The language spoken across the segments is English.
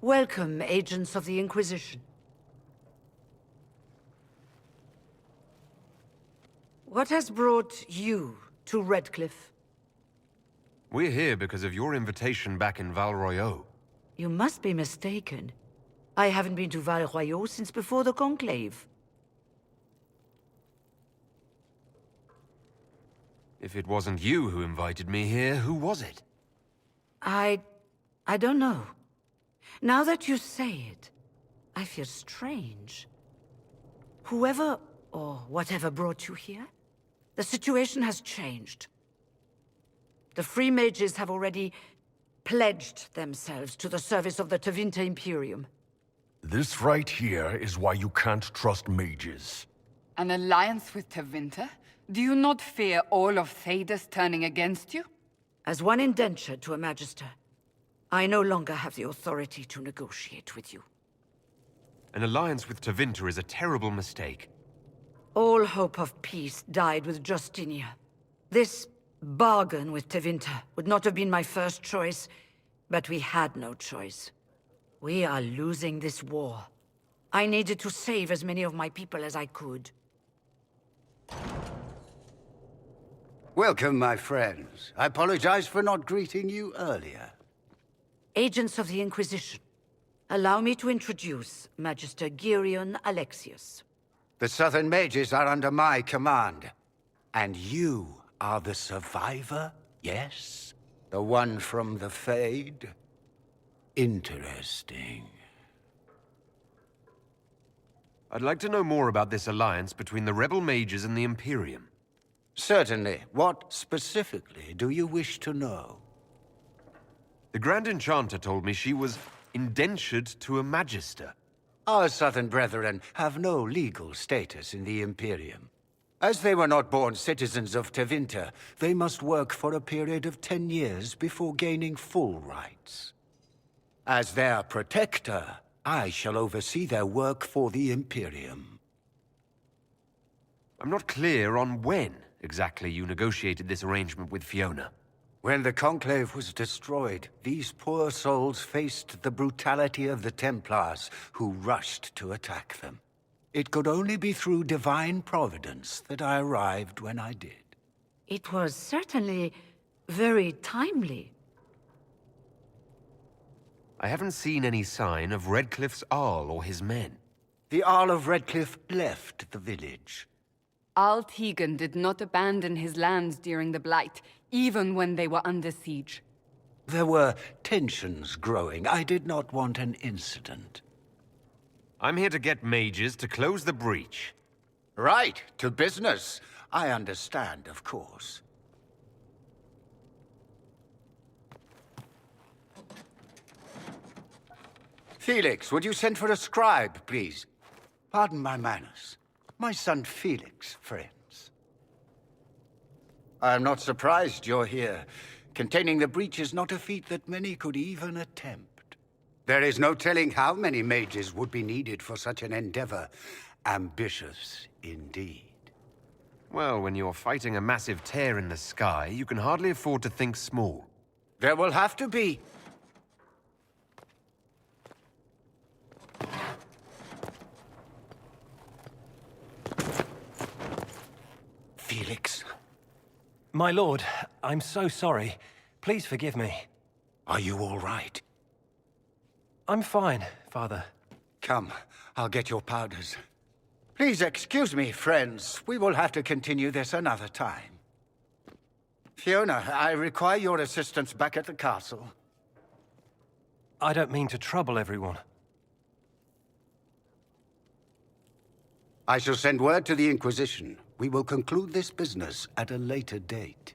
Welcome, agents of the Inquisition. What has brought you to Redcliffe? We're here because of your invitation back in Val Royeaux. You must be mistaken. I haven't been to Val Royeaux since before the Conclave. If it wasn't you who invited me here, who was it? I don't know. Now that you say it, I feel strange. Whoever or whatever brought you here, the situation has changed. The Free Mages have already pledged themselves to the service of the Tevinter Imperium. This right here is why you can't trust mages. An alliance with Tevinter? Do you not fear all of Thedas turning against you? As one indentured to a Magister, I no longer have the authority to negotiate with you. An alliance with Tevinter is a terrible mistake. All hope of peace died with Justinia. This bargain with Tevinter would not have been my first choice, but we had no choice. We are losing this war. I needed to save as many of my people as I could. Welcome, my friends. I apologize for not greeting you earlier. Agents of the Inquisition, allow me to introduce Magister Girion Alexius. The Southern Mages are under my command. And you are the survivor, yes? The one from the Fade? Interesting. I'd like to know more about this alliance between the rebel mages and the Imperium. Certainly. What specifically do you wish to know? The Grand Enchanter told me she was indentured to a Magister. Our Southern brethren have no legal status in the Imperium. As they were not born citizens of Tevinter, they must work for a period of 10 years before gaining full rights. As their protector, I shall oversee their work for the Imperium. I'm not clear on when exactly you negotiated this arrangement with Fiona. When the Conclave was destroyed, these poor souls faced the brutality of the Templars, who rushed to attack them. It could only be through divine providence that I arrived when I did. It was certainly very timely. I haven't seen any sign of Redcliffe's Arl or his men. The Arl of Redcliffe left the village. Al Tegan did not abandon his lands during the Blight, even when they were under siege. There were tensions growing. I did not want an incident. I'm here to get mages to close the breach. Right, to business. I understand, of course. Felix, would you send for a scribe, please? Pardon my manners. My son Felix, friends. I am not surprised you're here. Containing the breach is not a feat that many could even attempt. There is no telling how many mages would be needed for such an endeavor. Ambitious, indeed. Well, when you're fighting a massive tear in the sky, you can hardly afford to think small. There will have to be... Felix. My lord, I'm so sorry. Please forgive me. Are you all right? I'm fine, Father. Come, I'll get your powders. Please excuse me, friends. We will have to continue this another time. Fiona, I require your assistance back at the castle. I don't mean to trouble everyone. I shall send word to the Inquisition. We will conclude this business at a later date.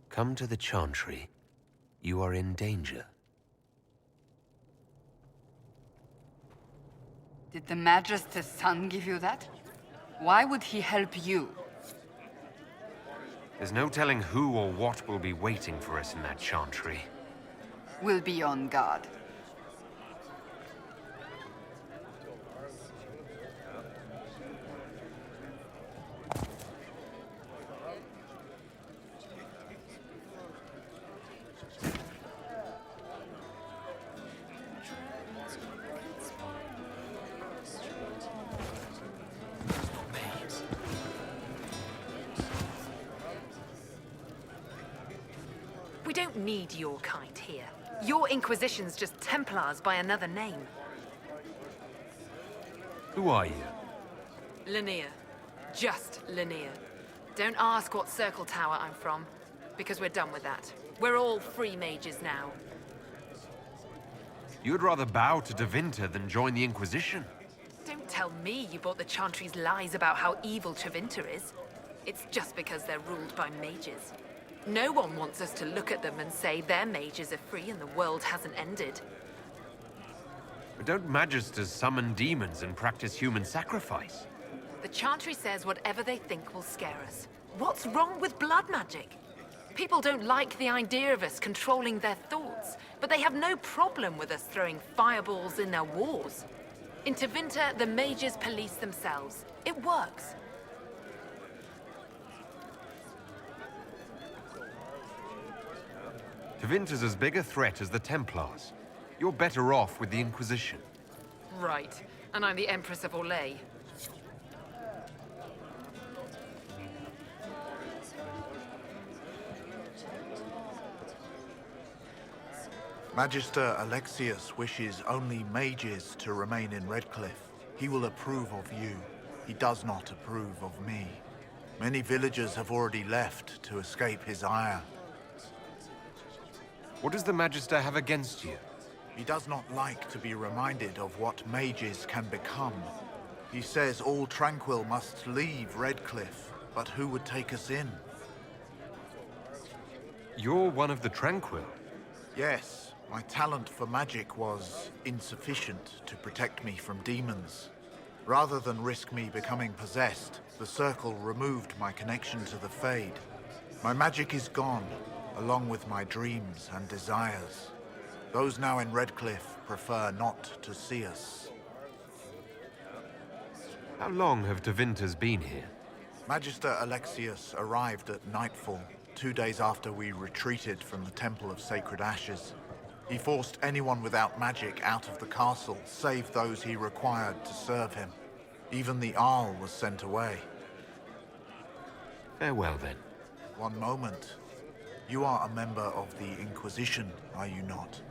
Come to the Chantry. You are in danger. Did the Magister's son give you that? Why would he help you? There's no telling who or what will be waiting for us in that Chantry. We'll be on guard. don't need your kind here. Your Inquisition's just Templars by another name. Who are you? Linnea. Just Linnea. Don't ask what Circle Tower I'm from, because we're done with that. We're all free mages now. You'd rather bow to Tevinter than join the Inquisition? Don't tell me you bought the Chantry's lies about how evil Tevinter is. It's just because they're ruled by mages. No one wants us to look at them and say their mages are free and the world hasn't ended. But don't magisters summon demons and practice human sacrifice? The Chantry says whatever they think will scare us. What's wrong with blood magic? People don't like the idea of us controlling their thoughts, but they have no problem with us throwing fireballs in their wars. In Tevinter, the mages police themselves. It works. Tevinter's as big a threat as the Templars. You're better off with the Inquisition. Right. And I'm the Empress of Orlais. Magister Alexius wishes only mages to remain in Redcliffe. He will approve of you. He does not approve of me. Many villagers have already left to escape his ire. What does the Magister have against you? He does not like to be reminded of what mages can become. He says all Tranquil must leave Redcliffe, but who would take us in? You're one of the Tranquil. Yes, my talent for magic was insufficient to protect me from demons. Rather than risk me becoming possessed, the Circle removed my connection to the Fade. My magic is gone, along with my dreams and desires. Those now in Redcliffe prefer not to see us. How long have Tevinters been here? Magister Alexius arrived at nightfall, 2 days after we retreated from the Temple of Sacred Ashes. He forced anyone without magic out of the castle, save those he required to serve him. Even the Arl was sent away. Farewell, then. One moment. You are a member of the Inquisition, are you not?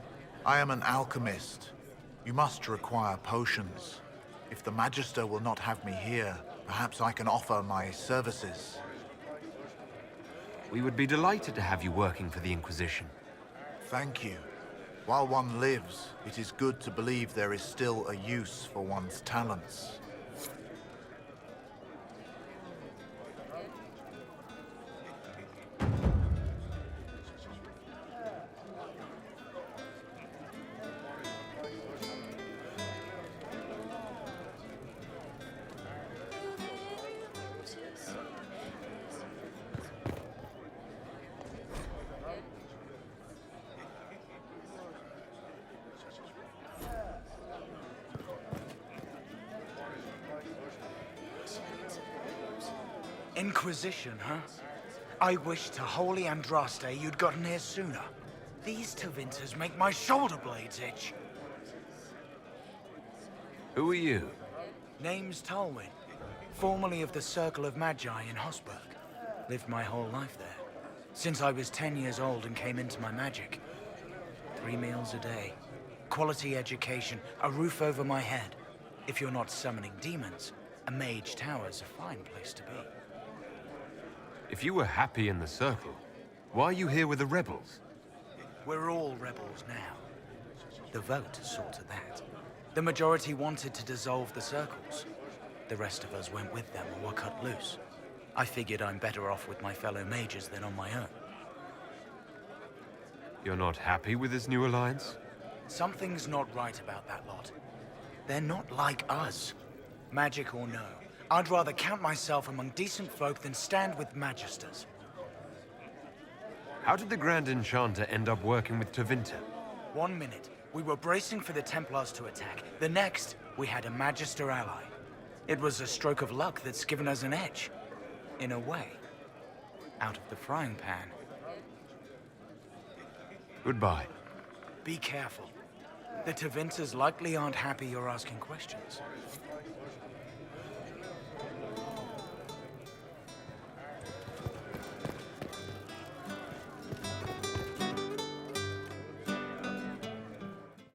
I am an alchemist. You must require potions. If the Magister will not have me here, perhaps I can offer my services. We would be delighted to have you working for the Inquisition. Thank you. While one lives, it is good to believe there is still a use for one's talents. Inquisition, huh? I wish to Holy Andraste you'd gotten here sooner. These Tevinters make my shoulder blades itch. Who are you? Name's Talwyn, formerly of the Circle of Magi in Hosberg. Lived my whole life there, since I was 10 years old and came into my magic. 3 meals a day, quality education, a roof over my head. If you're not summoning demons, a mage tower's a fine place to be. If you were happy in the Circle, why are you here with the rebels? We're all rebels now. The vote saw to that. The majority wanted to dissolve the circles. The rest of us went with them or were cut loose. I figured I'm better off with my fellow mages than on my own. You're not happy with this new alliance? Something's not right about that lot. They're not like us. Magic or no, I'd rather count myself among decent folk than stand with magisters. How did the Grand Enchanter end up working with Tevinter? 1 minute, we were bracing for the Templars to attack. The next, we had a Magister ally. It was a stroke of luck that's given us an edge. In a way. Out of the frying pan. Goodbye. Be careful. The Tevinters likely aren't happy you're asking questions.